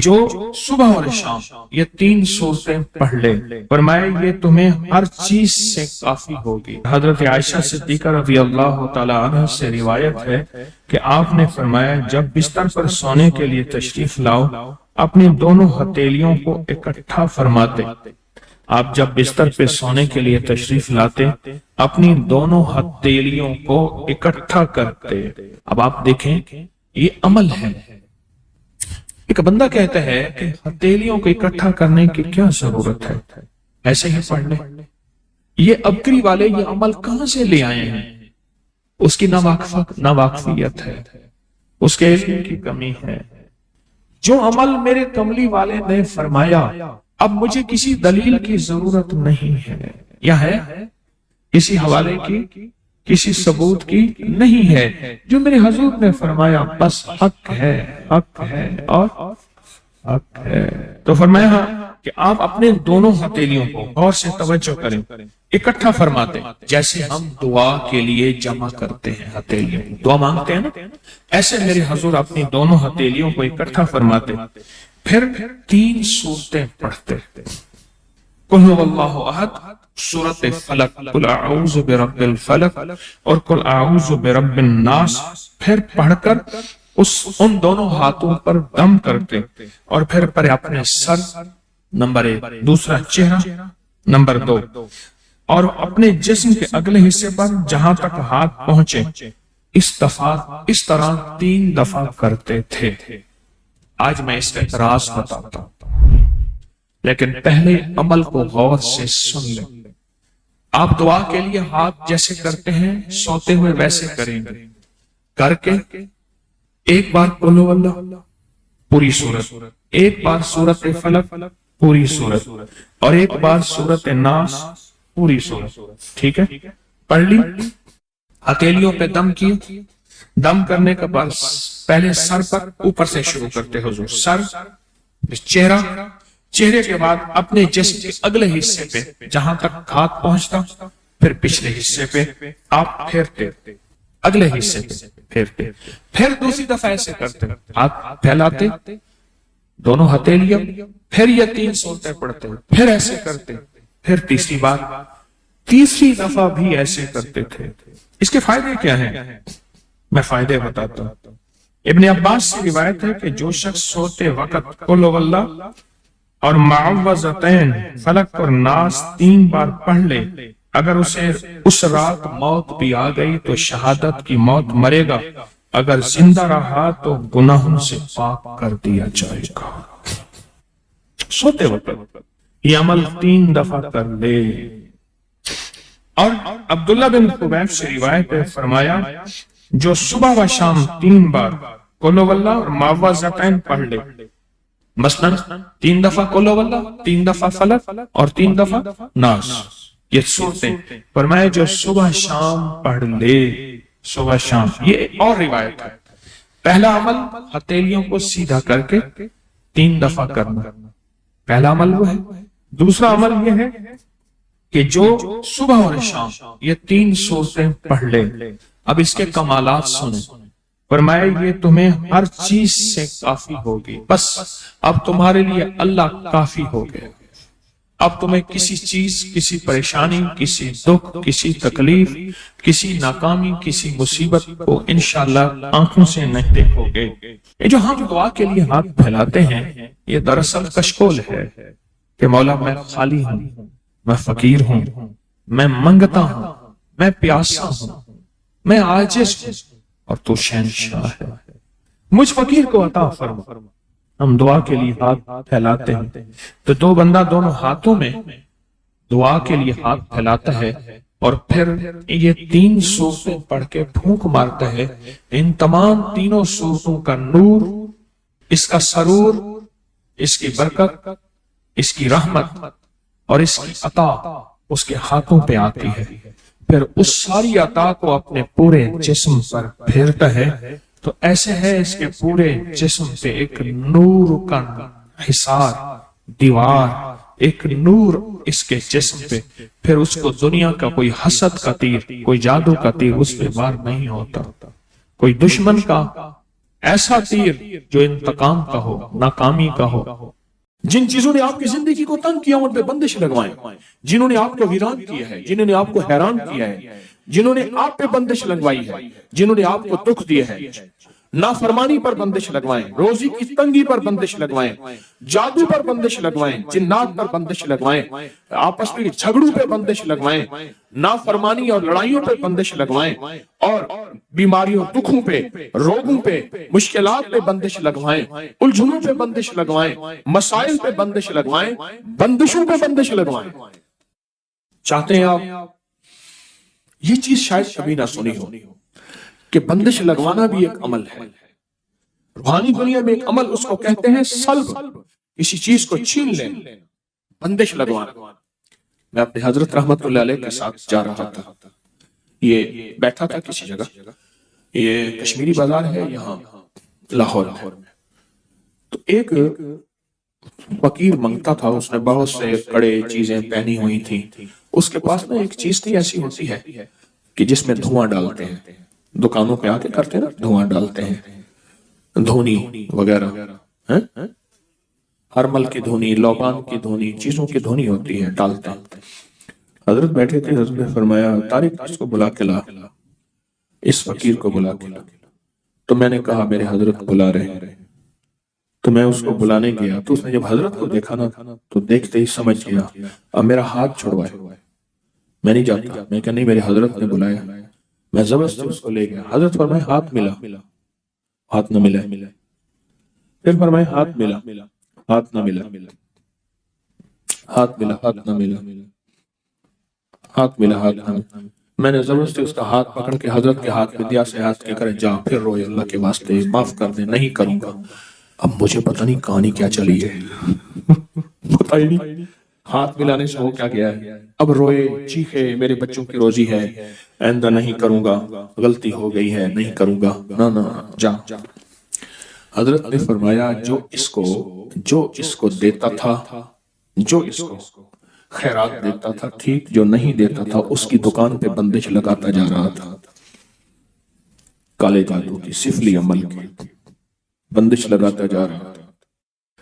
جو صبح اور شام یہ 3 صورتیں پڑھ لے، فرمائے یہ تمہیں ہر چیز سے کافی ہوگی۔ حضرت عائشہ صدیقہ رضی اللہ تعالی عنہ سے روایت ہے کہ آپ نے فرمایا جب بستر پر سونے کے لیے تشریف لاؤ اپنی دونوں ہتھیلیوں کو اکٹھا فرماتے۔ آپ جب بستر پہ سونے کے لیے تشریف لاتے اپنی دونوں ہتھیلیوں کو اکٹھا کرتے۔ اب آپ دیکھیں یہ عمل ہے۔ ایک بندہ کہتا ہے کہ ہتھیلیوں کو اکٹھا کرنے کی کیا ضرورت ہے، ایسے ہی پڑھ لے۔ یہ ابکری والے یہ عمل کہاں سے لے آئے ہیں؟ اس کی ناواقفیت ہے، اس کے علم کی کمی ہے۔ جو عمل میرے کملی والے نے فرمایا اب مجھے کسی دلیل کی ضرورت نہیں ہے، یا ہے کسی حوالے کی، کسی ثبوت کی نہیں ہے۔ جو میرے حضور نے فرمایا بس حق ہے، حق ہے اور حق ہے۔ تو فرمایا کہ آپ اپنے دونوں ہتھیلیوں کو غور سے توجہ کریں، اکٹھا فرماتے جیسے ہم دعا کے لیے جمع کرتے ہیں ہتھیلیوں، دعا مانگتے ہیں نا، ایسے میرے حضور اپنی دونوں ہتھیلیوں کو اکٹھا فرماتے، پھر 3 صورتیں پڑھتے۔ قل هو اللہ احد، سورۃ فلق، قل اعوذ برب الفلق اور قل اعوذ برب الناس، پھر پڑھ کر ان دونوں ہاتھوں پر دم کرتے اور پھر پر اپنے سر نمبر 1، دوسرا چہرہ نمبر 2 اور اپنے جسم کے اگلے حصے پر جہاں تک ہاتھ پہنچے اس طرح 3 دفعہ کرتے تھے۔ آج میں اس کا راز بتاتا ہوں لیکن پہلے عمل کو غور سے سن لیں۔ آپ دعا کے لیے ہاتھ جیسے کرتے ہیں سوتے ہوئے ویسے کریں گے، کر کے ایک بار قل هو اللہ پوری سورت، ایک بار سورۃ فلق پوری سورت اور ایک بار سورۃ الناس پوری سورت۔ ٹھیک ہے، پڑھ لی، ہتھیلیوں پہ دم کیے، دم کرنے کے بعد پہلے سر پر اوپر سے شروع کرتے حضور، سر، چہرے کے بعد اپنے جسم کے اگلے حصے پہ جہاں تک ہاتھ پہنچتا، پھر پچھلے حصے پہ آپ پھیرتے، اگلے حصے پہ پھیرتے، پھر دوسری دفعہ ایسے کرتے، ہاتھ پھیلاتے دونوں ہتھیلیاں، پھر یہ 3 صورتیں پڑھتے، پھر ایسے کرتے، پھر تیسری دفعہ بھی ایسے کرتے تھے۔ اس کے فائدے کیا ہیں؟ میں فائدے بتاتا ہوں۔ ابن عباس سے روایت ہے کہ جو شخص سوتے وقت قل هو اللہ اور معوذتین فلق اور ناس 3 بار پڑھ لے، اگر اسے اس رات موت بھی آ گئی تو شہادت کی موت مرے گا، اگر زندہ رہا تو گناہوں سے پاک کر دیا جائے گا۔ سوتے وقت یہ عمل 3 دفعہ کر لے۔ اور عبداللہ بن خبیب سے روایت ہے، فرمایا جو صبح و شام 3 بار قل هو اللہ اور معوذتین پڑھ لے، مثلاً 3 دفعہ قل هو اللہ، 3 دفعہ فلق اور 3 دفعہ ناس، یہ صورتیں فرمایا جو صبح شام پڑھ لے، صبح شام۔ یہ اور روایت ہے، پہلا عمل ہتھیلیوں کو سیدھا کر کے 3 دفعہ کرنا، پہلا عمل وہ ہے۔ دوسرا عمل یہ ہے کہ جو صبح اور شام یہ 3 صورتیں پڑھ لے۔ اب اس کے کمالات سنیں، فرمایا یہ تمہیں ہر چیز سے کافی ہوگی، بس اب تمہارے لیے اللہ کافی ہو گیا۔ اب تمہیں کسی چیز، کسی پریشانی، کسی دکھ، کسی تکلیف، کسی ناکامی، کسی مصیبت کو انشاءاللہ آنکھوں سے نہیں دیکھو گے۔ یہ جو ہم دعا کے لیے ہاتھ پھیلاتے ہیں یہ دراصل کشکول ہے کہ مولا میں خالی ہوں، میں فقیر ہوں، میں منگتا ہوں، میں پیاسا ہوں، میں عاجز ہوں اور تو شہنشاہ ہے، مجھ فقیر کو عطا فرما۔ ہم دعا کے لیے ہاتھ پھیلاتے ہیں تو 2 بندہ دونوں ہاتھوں میں دعا کے لیے ہاتھ پھیلاتا ہے اور پھر یہ 3 صورتیں پڑھ کے پھونک مارتا ہے۔ ان تمام 3 صورتوں کا نور، اس کا سرور، اس کی برکت، اس کی رحمت اور اس کی عطا اس کے ہاتھوں پہ آتی ہے، پھر اس ساری عطا کو اپنے پورے جسم پر پھیرتا ہے تو ایسے ہے اس کے پورے جسم پہ ایک نور کا حصار، دیوار، ایک نور اس کے جسم پہ، پھر اس کو دنیا کا کوئی حسد کا تیر، کوئی جادو کا تیر اس پہ وار نہیں ہوتا، کوئی دشمن کا ایسا تیر جو انتقام کا ہو، ناکامی کا ہو۔ جن چیزوں نے آپ کی زندگی کو تنگ کیا ان پہ بندش لگوائیں، جنہوں نے آپ کو ویران کیا ہے، جنہوں نے آپ کو حیران کیا ہے، جنہوں نے آپ پہ بندش لگوائی ہے، جنہوں نے آپ کو دکھ دیے ہے، نافرمانی پر بندش لگوائیں، روزی کی تنگی پر بندش لگوائیں، جادو پر بندش لگوائیں، جنات پر بندش لگوائیں، آپس میں جھگڑوں پہ بندش لگوائیں، نافرمانی اور لڑائیوں پہ بندش لگوائیں، اور بیماریوں، دکھوں پہ، روگوں پہ، مشکلات پہ بندش لگوائیں، الجھنوں پہ بندش لگوائیں، مسائل پہ بندش لگوائیں، بندشوں پہ بندش لگوائیں۔ چاہتے ہیں آپ یہ چیز شاید کبھی نہ سنی ہو کہ بندش لگوانا بھی ایک عمل ہے۔ روحانی دنیا میں ایک عمل اس کو کہتے ہیں سلب، کسی چیز کو چھین لیں، بندش لگوانا۔ میں اپنے حضرت رحمت اللہ علیہ کے ساتھ جا رہا تھا، یہ بیٹھا تھا کسی جگہ، یہ کشمیری بازار ہے یہاں لاہور میں، تو ایک فقیر منگتا تھا، اس نے بہت سے کڑے چیزیں پہنی ہوئی تھی، اس کے پاس نا ایک چیز تھی ایسی ہوتی ہے کہ جس میں دھواں ڈالتے ہیں، دکانوں پہ آ کے کرتے ہیں نا، دھواں ڈالتے ہیں، دھونی وغیرہ، ہرمل کی دھونی، لوبان کی دھونی، چیزوں کی دھونی ہوتی ہے، ڈالتے ہیں۔ حضرت بیٹھے تھے، حضرت نے فرمایا طارق اس کو بلا کے لا، اس فقیر کو بلا کے لا۔ تو میں نے کہا میرے حضرت بلا رہے ہیں، تو میں اس کو بلانے گیا، تو اس نے جب حضرت کو دیکھا نا تو دیکھتے ہی سمجھ گیا، اب میرا ہاتھ چھڑوائے، میں نہیں جاتا، میں کہا نہیں میرے حضرت نے بلایا، میں زبردستی اس کو لے گیا۔ حضرت فرمائے ہاتھ ملا، ہاتھ نہ ملا، پھر فرمائے ہاتھ ملا، ہاتھ نہ ملا، ہاتھ ملا، ہاتھ نہ ملا، ہاتھ ملا، ہاتھ نہ ملا۔ میں نے زبردستی اس کا ہاتھ پکڑ کے حضرت کے ہاتھ میں دیا، سے ہاتھ کے کرے جا، پھر روئے اللہ کے واسطے معاف کر دے، نہیں کروں گا۔ اب مجھے پتہ نہیں کہانی کیا چلی ہے، پتہ ہی نہیں ہاتھ ملانے سے ہو کیا گیا ہے۔ اب روئے، چیخے، میرے بچوں کی روزی ہے، آئندہ نہیں کروں گا، غلطی ہو گئی ہے، نہیں کروں گا، نہ نہ جا۔ حضرت نے فرمایا جو اس کو دیتا تھا، جو اس کو خیرات دیتا تھا ٹھیک، جو نہیں دیتا تھا اس کی دکان پہ بندش لگاتا جا رہا تھا، کالے جادو کی، سفلی عمل کی بندش لگاتا جا رہا تھا۔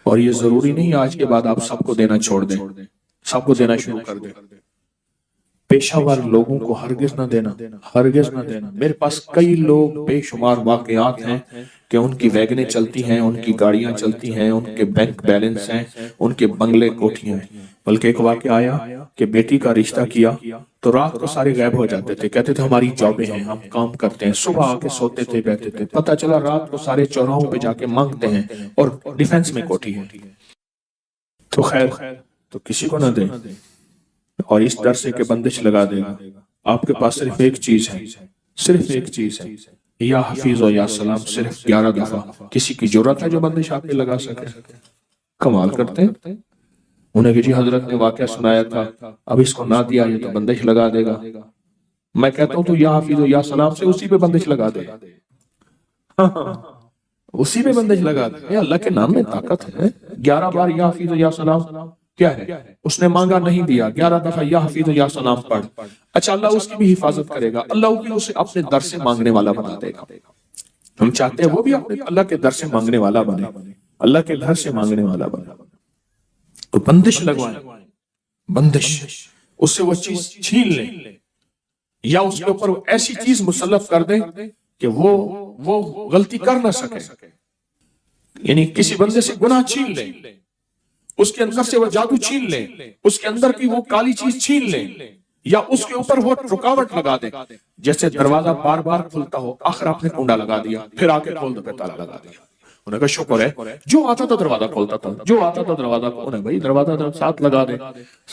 اور یہ ضروری نہیں آج کے بعد آپ سب کو دینا چھوڑ دیں، سب کو دینا شروع کر دیں، پیشہ ور لوگوں کو ہرگز نہ دینا، ہرگز نہ دینا۔ میرے پاس کئی لوگ بے شمار واقعات ہیں کہ ان کی ویگنیں چلتی ہیں، ان کی گاڑیاں چلتی ہیں، ان کے بینک بیلنس ہیں، ان کے بنگلے کوٹھیاں ہیں۔ بلکہ ایک واقعہ آیا کہ بیٹی کا رشتہ کیا تو رات کو سارے غائب ہو جاتے تھے، کہتے تھے ہماری جابیں ہیں، ہم کام کرتے ہیں، صبح آ کے سوتے تھے، بیٹھتے تھے، پتہ چلا رات کو سارے چوراہوں پہ جا کے مانگتے ہیں اور ڈیفنس میں کوٹھی ہے۔ تو خیر، تو کسی کو نہ دیں، اور اس ڈر سے کہ بندش لگا دے گا۔ آپ کے پاس صرف ایک چیز ہے، صرف ایک چیز ہے، یا حفیظ و یا سلام، صرف 11 دفعہ۔ کسی کی جرات ہے جو بندش آپ پہ لگا سکے؟ کمال کرتے ہیں۔ انہیں کہ جی حضرت نے واقعہ سنایا تھا، اب اس کو نہ دیا یہ تو بندش لگا دے گا۔ میں کہتا ہوں تو یا حفیظ و یا سلام سے اسی پہ بندش لگا دے، اسی پہ بندش لگا دے۔ اللہ کے نام میں طاقت ہے۔ 11 بار یا حفیظ و یا سلام کیا ہے؟ اس نے مانگا نہیں دیا، 11 دفعہ یا حفیظ و یا سلام پڑھ، اچھا اللہ اس کی بھی حفاظت کرے گا، اللہ بھی اسے اپنے در سے مانگنے والا بنا دے گا۔ ہم چاہتے ہیں وہ بھی اپنے اللہ کے در سے مانگنے والا بنے، اللہ کے گھر سے مانگنے والا بنے۔ تو بندش لگوائیں، بندش، اس سے وہ چیز چھین لیں، یا اس کے اوپر ایسی چیز مسلط کر دیں کہ وہ غلطی کر نہ سکے، یعنی کسی بندے سے گناہ چھین لیں، اس کے اندر سے وہ جادو چھین لیں، اس کے اندر کی وہ کالی چیز چھین لیں، یا اس کے اوپر وہ رکاوٹ لگا دیں، جیسے دروازہ بار بار کھلتا ہو، آخر آپ نے کنڈا لگا دیا، پھر آ کے کھول دو، پہ تالا لگا دیا۔ انہیں کہا شکر ہے، جو آتا تھا دروازہ کھولتا تھا، جو آتا تھا دروازہ، انہیں بھائی دروازہ ساتھ لگا دے،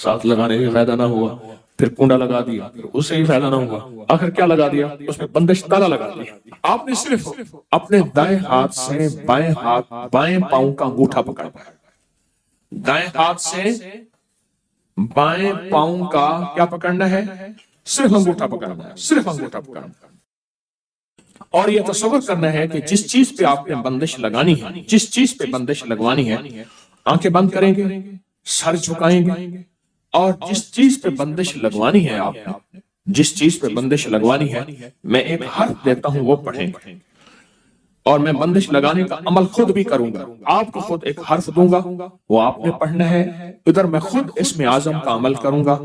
ساتھ لگانے سے فائدہ نہ ہوا، پھر کنڈا لگا دیا، اس سے ہی فائدہ نہ ہوا، آخر کیا لگا دیا؟ اس میں بندش تالا لگا دیا۔ آپ نے صرف اپنے دائیں ہاتھ سے بائیں پاؤں کا انگوٹھا پکڑنا ہے، دائیں ہاتھ سے بائیں پاؤں کا کیا پکڑنا ہے؟ صرف انگوٹھا پکڑنا ہے، صرف انگوٹھا پکڑنا ہے۔ اور یہ تصور کرنا ہے کہ جس چیز پہ آپ نے بندش لگانی ہے، جس چیز پہ بندش لگوانی ہے، آنکھیں بند کریں گے، سر جھکائیں گے، اور جس چیز پہ بندش لگوانی ہے، آپ نے جس چیز پہ بندش لگوانی ہے، میں ایک حرف دیتا ہوں وہ پڑھیں گے۔ اور میں بندش لگانے کا عمل خود بھی کروں گا. آپ کو خود ایک حرف دوں گا، وہ آپ نے پڑھنا ہے. ادھر میں خود اسم اعظم کا عمل کروں گا.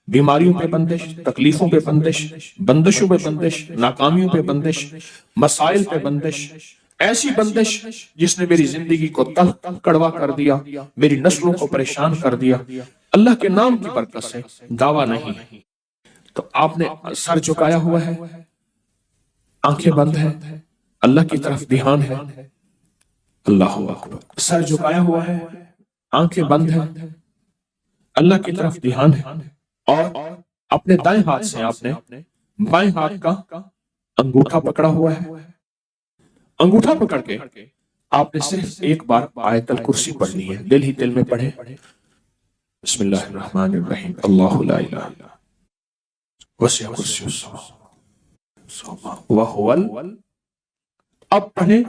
بیماریوں پہ بندش، تکلیفوں پہ بندش، بندشوں پہ بندش، ناکامیوں پہ بندش، مسائل پہ بندش، ایسی بندش جس نے میری زندگی کو تلخ کڑوا کر دیا، میری نسلوں کو پریشان کر دیا. اللہ کے نام کی برکت سے، دعویٰ نہیں. تو آپ نے سر جھکایا ہوا ہے، آنکھیں بند ہیں، اللہ کی طرف دھیان ہے. اللہ اکبر. سر جھکایا ہوا ہے، آنکھیں بند ہیں، اللہ کی طرف دھیان ہے. اور اپنے دائیں ہاتھ سے آپ نے بائیں ہاتھ کا انگوٹھا پکڑا ہوا ہے. انگوٹھا پکڑ کے آپ نے صرف ایک بار آیت الکرسی پڑھنی ہے. دل ہی دل میں پڑھے. بسم اللہ الرحمن الرحیم. اللہ لا الہ الا هو وسع کرسی السماوات وهو اب پڑھیں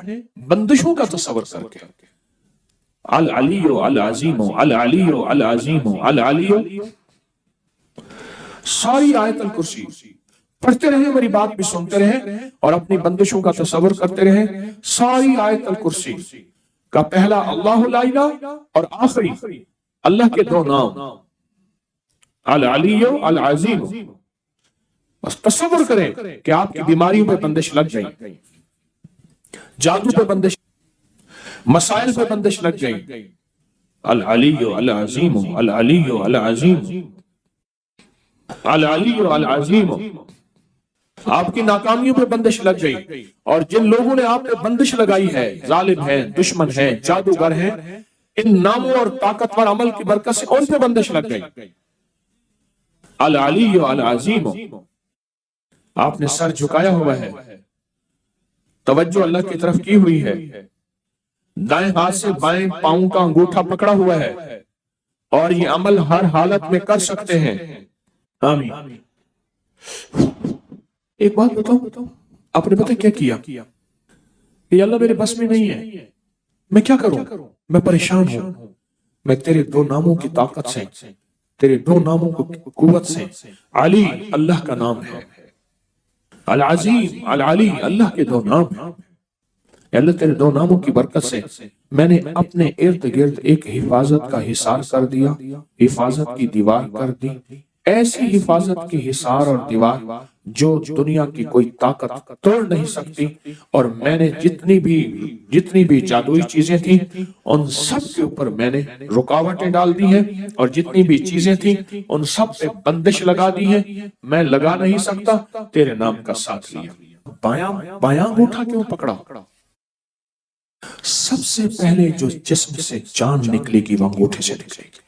بندشوں کا تصور کر کے. العلی العظیم العلی العظیم العلی. ساری آیت الکرسی پڑھتے رہیں، میری بات بھی سنتے رہیں اور اپنی بندشوں کا تصور کرتے رہیں. ساری آیت الکرسی کا پہلا اللہ لا الہ اور آخری اللہ کے دو نام العلی العظیم. بس تصور کریں کہ آپ کی بیماریوں پہ بندش لگ گئی، جادو پہ بندش، مسائل پہ بندش لگ گئی. العلی العظیم العلی العظیم العلی العظیم. آپ کی ناکامیوں پہ بندش لگ گئی، اور جن لوگوں نے آپ پہ بندش لگائی ہے، ظالم ہیں، دشمن ہیں، جادوگر ہیں، ان ناموں اور طاقتور عمل کی برکت سے ان پہ بندش لگ گئی. العلی العظیم. آپ نے سر جھکایا ہوا ہے، توجہ اللہ کی طرف کی ہوئی ہے، دائیں ہاتھ سے بائیں پاؤں کا انگوٹھا پکڑا ہوا ہے، اور یہ عمل ہر حالت میں کر سکتے ہیں. آمین. ایک بات بتاؤ، آپ نے پتہ کیا کیا کہ اللہ میرے بس میں نہیں ہے، میں کیا کروں؟ میں پریشان ہوں. میں تیرے دو ناموں کی طاقت سے، تیرے دو ناموں کی قوت سے، علی اللہ کا نام ہے، العظیم العلی اللہ کے دو نام ہیں. اللہ تیرے دو ناموں کی برکت سے میں نے اپنے ارد گرد ایک حفاظت کا حصار کر دیا، حفاظت کی دیوار کر دی. ایسی حفاظت کی حصار اور دیوار جو دنیا کی کوئی طاقت توڑ نہیں سکتی. اور میں نے جتنی بھی جادوئی چیزیں تھیں ان سب کے اوپر میں نے رکاوٹیں ڈال دی ہیں، اور جتنی بھی چیزیں تھیں ان سب پہ بندش لگا دی ہے. میں لگا نہیں سکتا، تیرے نام کا ساتھ لیا. بایاں انگوٹھا کیوں پکڑا؟ سب سے پہلے جو جسم سے جان نکلے گی وہ انگوٹھے سے نکلے گی.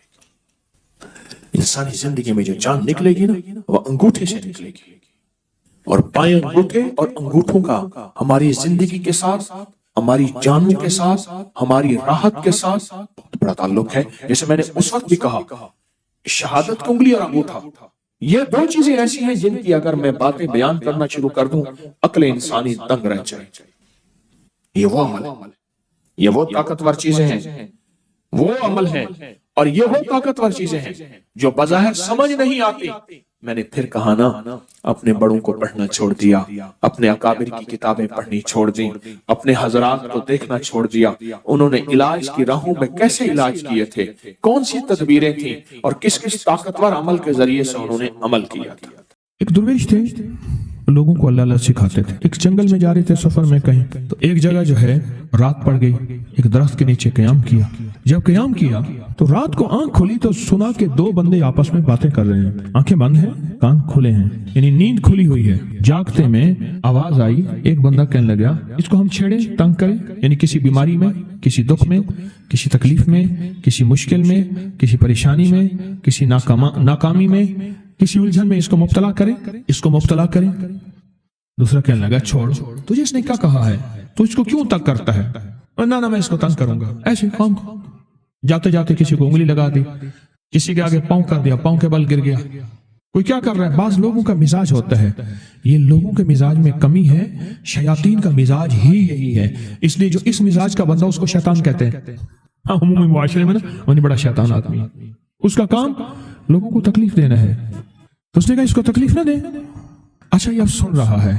انسانی زندگی میں جو جان نکلے گی نا وہ انگوٹھے سے نکلے گی. اور بائیں انگوٹھے اور انگوٹھوں کا ہماری زندگی کے ساتھ، ہماری جانوں کے ساتھ، ہماری راحت کے ساتھ بہت بڑا تعلق ہے. جیسے میں نے اس وقت بھی کہا، شہادت کی انگلی اور انگوٹھا یہ دو چیزیں ایسی ہیں جن کی اگر میں باتیں بیان کرنا شروع کر دوں عقل انسانی دنگ رہ جائے. یہ وہ عمل ہے، یہ وہ طاقتور چیزیں ہیں، وہ عمل ہیں، اور یہ وہ طاقتور چیزیں ہیں جو بظاہر سمجھ نہیں آتی. میں نے پھر کہا نا، اپنے بڑوں کو پڑھنا چھوڑ دیا، اپنے اکابر کی کتابیں پڑھنی چھوڑ دی، اپنے حضرات کو دیکھنا چھوڑ دیا. انہوں نے علاج کی راہوں میں کیسے علاج کیے تھے، کون سی تدبیریں تھیں، اور کس کس طاقتور عمل کے ذریعے سے انہوں نے عمل کیا تھا. ایک درویش تھے، لوگوں کو اللہ اللہ سکھاتے تھے. ایک جنگل میں جا رہے تھے سفر میں کہیں، تو ایک جگہ جو ہے رات پڑ گئی، ایک درخت کے نیچے قیام کیا. جب قیام کیا تو رات کو آنکھ کھلی تو سنا کہ دو بندے آپس میں باتیں کر رہے ہیں. آنکھیں بند ہیں، کان کھلے ہیں، یعنی نیند کھلی ہوئی ہے. جاگتے میں آواز آئی، ایک بندہ کہنے لگا اس کو ہم چھیڑیں، تنگ کریں، یعنی کسی بیماری میں، کسی دکھ میں، کسی تکلیف میں، کسی مشکل میں، کسی پریشانی میں، کسی ناکامی میں، کسی الجھن میں اس کو مبتلا کریں، اس کو مبتلا کریں. دوسرا کہنے لگا چھوڑ، تجھے اس نے کیا کہا ہے، تو اس کو کیوں تنگ کرتا ہے؟ نہ میں اس کو تنگ کروں گا. ایسے کام جاتے جاتے کسی کو انگلی لگا دی، کسی کے آگے پاؤں کر دیا، پاؤں کے بل گر گیا. کوئی کیا کر رہا ہے؟ بعض لوگوں کا مزاج ہوتا ہے، یہ لوگوں کے مزاج میں کمی ہے، شیاطین کا مزاج ہی یہی ہے. اس لیے جو اس مزاج کا بندہ اس کو شیطان کہتے ہیں. ہاں عمومی معاشرے میں نا وہ بڑا شیطان آدمی ہے، اس کا کام لوگوں کو تکلیف دینا ہے. تو اس نے کہا اس کو تکلیف نہ دے. اچھا یہ اب سن رہا ہے،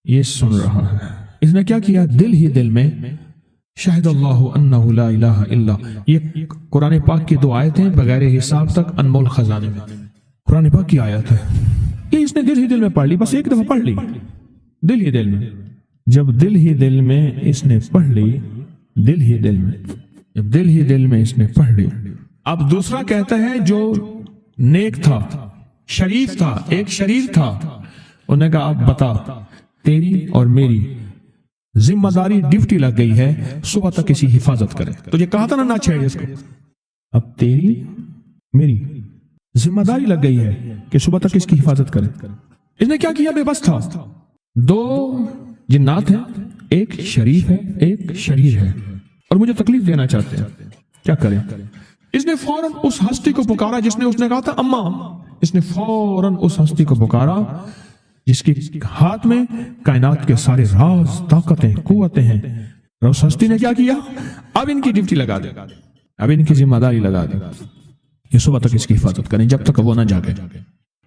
یہ سن رہا ہے، اس نے کیا کیا؟ دل ہی دل میں شاہد اللہ انہ لا الہ الا، یہ قرآن پاک کی 2 آیتیں بغیر حساب تک انمول خزانے میں، قرآن پاک کی آیت ہے، یہ اس نے دل ہی دل میں پڑھ لی، بس ایک دفعہ پڑھ لی دل ہی دل میں۔ جب دل ہی دل میں اس نے پڑھ لی، دل ہی دل میں، جب دل ہی دل میں اس نے پڑھ لی، اب دوسرا کہتا ہے جو نیک تھا، شریف تھا، ایک شریف تھا، انہوں نے کہا اب بتا، تیری اور میری ذمہ داری ڈیوٹی لگ گئی ہے، صبح تک کسی حفاظت کرے، تجھے کہا تھا نہ چھیڑ اس کو، اب تیری میری ذمہ داری لگ گئی ہے کہ صبح تک اس کی حفاظت کرے۔ اس نے کیا کیا؟ بے بس تھا، 2 جنات ہیں، ایک شریف ہے ایک شریر ہے، اور مجھے تکلیف دینا چاہتے ہیں، کیا کریں؟ اس نے فوراً اس ہستی کو پکارا جس نے کہا تھا اماں، اس نے فوراً اس ہستی کو پکارا جس کے ہاتھ میں کائنات کے سارے راز، طاقتیں، قوتیں ہیں، اور اس ہستی نے کیا کیا؟ اب ان کی ڈیوٹی لگا دے، اب ان کی ذمہ داری لگا دے کہ صبح تک اس کی حفاظت کریں جب تک وہ نہ جاگے۔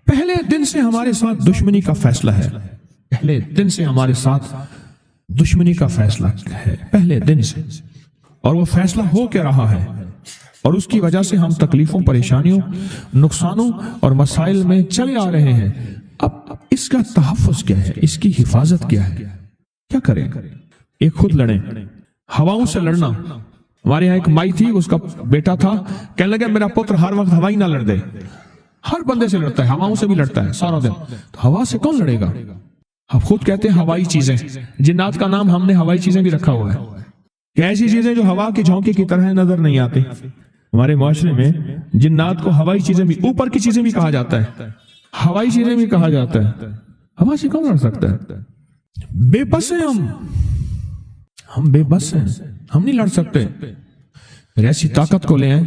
پہلے دن سے ہمارے ساتھ دشمنی کا فیصلہ ہے، پہلے دن سے ہمارے ساتھ دشمنی کا فیصلہ ہے، پہلے دن سے، اور وہ فیصلہ ہو کے رہا ہے، اور اس کی وجہ سے ہم تکلیفوں، پریشانیوں، نقصانوں اور مسائل میں چلے آ رہے ہیں۔ اب اس کا تحفظ کیا ہے؟ اس کی حفاظت کیا ہے؟ کیا کریں؟ ایک خود لڑیں، ہواؤں سے لڑنا۔ ہمارے یہاں ایک مائی تھی، اس کا بیٹا تھا، کہنے لگا میرا پتر ہر وقت ہوائی نہ لڑ دے، ہر بندے سے لڑتا ہے، ہواؤں سے بھی لڑتا ہے سارا دن، تو ہوا سے کون لڑے گا؟ ہم خود کہتے ہیں ہوائی چیزیں، جنات کا نام ہم نے ہوائی چیزیں بھی رکھا ہوا ہے، کہ ایسی چیزیں جو ہوا کے جھونکے کی طرح نظر نہیں آتی۔ ہمارے معاشرے میں جنات کو ہوائی چیزیں بھی، اوپر کی چیزیں بھی کہا جاتا ہے، ہوائی چیزیں بھی کہا جاتا ہے۔ ہوا سے کون لڑ سکتا ہے؟ بے بس ہیں ہم بے بس ہیں، ہم نہیں لڑ سکتے۔ پھر ایسی طاقت کو لے آئیں،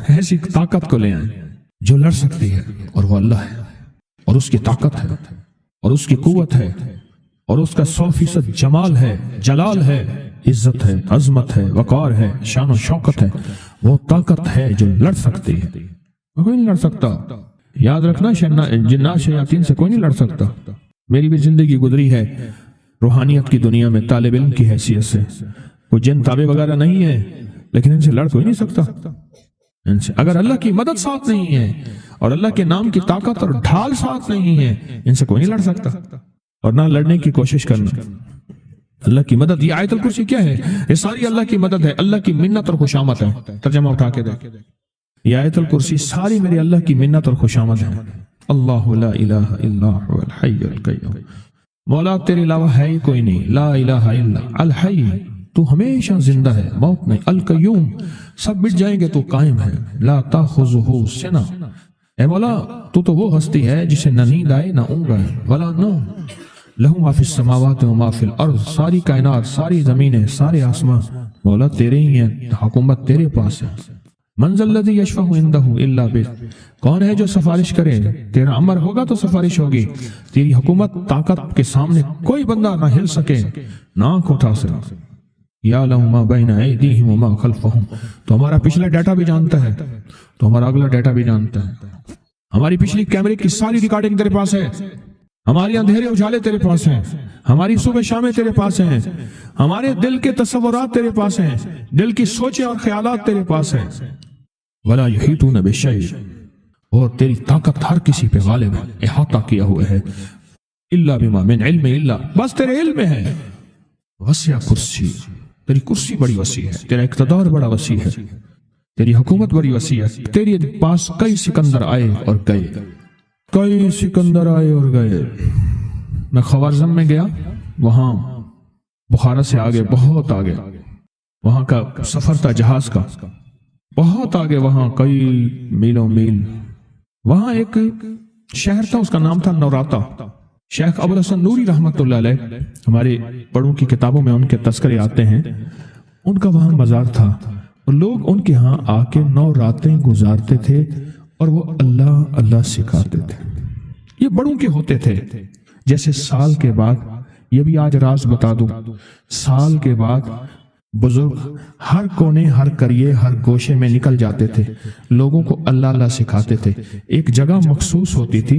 ایسی طاقت کو لے آئیں جو لڑ سکتی ہے، اور وہ اللہ ہے، اور اس کی طاقت ہے، اور اس کی قوت ہے، اور اس کا 100% جمال ہے، جلال ہے، عزت ہے، عظمت ہے، وقار ہے، شان و شوکت ہے۔ وہ طاقت ہے جو لڑ سکتی ہے، کوئی نہیں لڑ سکتا۔ یاد رکھنا، جنات شیاطین سے کوئی نہیں لڑ سکتا۔ میری بھی زندگی گزری ہے روحانیت کی دنیا میں طالب علم کی حیثیت سے، کوئی جن تابع وغیرہ نہیں ہے، لیکن ان سے لڑ کوئی نہیں سکتا۔ ان سے اگر اللہ کی مدد ساتھ نہیں ہے، اور اللہ کے نام کی طاقت اور ڈھال ساتھ نہیں ہے، ان سے کوئی نہیں لڑ سکتا، اور نہ لڑنے کی کوشش کرنا۔ اللہ کی مدد، یہ آیت الکرسی کیا ہے؟ یہ ساری اللہ کی مدد ہے، اللہ کی منت اور خوشامد ہے۔ ترجمہ اٹھا کے دیکھ، یہ آیت الکرسی ساری میری اللہ کی منت اور خوشامد ہے۔ اللہ لا الہ الا هو الحی القیوم، مولا تیرے علاوہ ہے ہی کوئی نہیں، لا الہ الا الحی، تو ہمیشہ زندہ ہے، موت نہیں، القیوم، سب مٹ جائیں گے تو قائم ہے، لا تاخذہ سنہ، اے مولا تو وہ ہستی ہے جسے نہ نیند آئے نہ اونگ آئے، ولا نوم، لہو ما فی السماوات و ما فی الارض، ساری کائنات، ساری زمینیں، سارے آسمان مولا تیرے ہی ہیں، حکومت تیرے پاس ہے۔ من ذا الذی یشفع عندہ الا بإذنہ، کون ہے جو سفارش کرے؟ تیرا امر ہوگا تو سفارش ہوگی، تیری حکومت، طاقت کے سامنے کوئی بندہ نہ ہل سکے، نہ آنکھ اٹھا سکے۔ یعلم ما بین ایدیہم وما خلفہم، تو ہمارا پچھلا ڈیٹا بھی جانتا ہے، تو ہمارا اگلا ڈیٹا بھی جانتا ہے۔ ہماری پچھلی کیمرے کی ساری ریکارڈنگ تیرے پاس ہے، ہماری اندھیرے اجالے تیرے پاس ہیں، ہماری صبح شامیں تیرے پاس ہیں، ہمارے دل کے تصورات تیرے پاس ہیں، دل کی سوچیں اور خیالات تیرے پاس ہیں۔ ولا یحیطون بشیء، اور تیری طاقت ہر کسی پہ غالب ہے، احاطہ کیا ہوا ہے، الا بما من علم، الا بس تیرے علم میں ہے، وسع کرسی، تیری کرسی بڑی وسیع ہے، تیرا اقتدار بڑا وسیع ہے، تیری حکومت بڑی وسیع ہے، تیرے پاس کئی سکندر آئے اور گئے، کئی سکندر آئے اور گئے۔ میں خوارزم میں گیا، وہاں بخارا سے آگے، بہت آگے، وہاں کا سفر تھا جہاز کا، بہت آگے، وہاں کئی میلوں میل، وہاں ایک شہر تھا، اس کا نام تھا نوراتا۔ شیخ ابو الحسن نوری رحمت اللہ علیہ، ہمارے بڑوں کی کتابوں میں ان کے تذکرے آتے ہیں، ان کا وہاں مزار تھا، اور لوگ ان کے ہاں آ کے 9 راتیں گزارتے تھے، اور وہ اللہ اللہ سکھاتے تھے۔ یہ بڑوں کے ہوتے تھے، جیسے سال کے بعد، یہ بھی آج راز بتا دوں، سال کے بعد بزرگ ہر کونے، ہر کریے، ہر گوشے میں نکل جاتے تھے، لوگوں کو اللہ اللہ سکھاتے تھے۔ ایک جگہ مخصوص ہوتی تھی